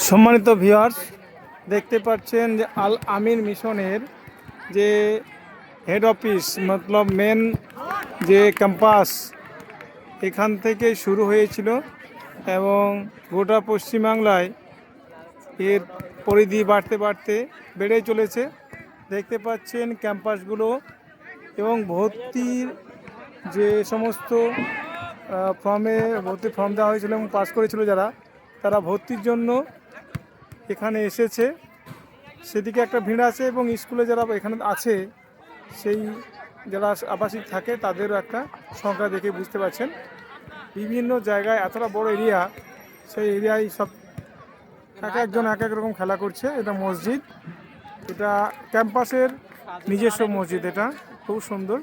সম্মানিত ভিউয়ার্স, দেখতে পাচ্ছেন যে আল আমিন মিশনের যে হেড অফিস মতলব মেন যে ক্যাম্পাস এখান থেকে শুরু হয়েছিল এবং গোটা পশ্চিমবাংলায় এর পরিধি বাড়তে বাড়তে বেড়েই চলেছে। দেখতে পাচ্ছেন ক্যাম্পাসগুলো এবং ভর্তির যে সমস্ত ভর্তির ফর্ম দেওয়া হয়েছিল এবং পাস করেছিল যারা, তারা ভর্তির জন্য এখানে এসেছে। সেদিকে একটা ভিড় আছে এবং স্কুলে যারা এখানে আছে সেই যারা আবাসিক থাকে তাদেরও একটা সংখ্যা দেখে বুঝতে পারছেন। বিভিন্ন জায়গায় এতটা বড় এরিয়া, সেই এরিয়ায় সব এক একজন এক এক রকম খেলা করছে। এটা মসজিদ, এটা ক্যাম্পাসের নিজস্ব মসজিদ, এটা খুব সুন্দর।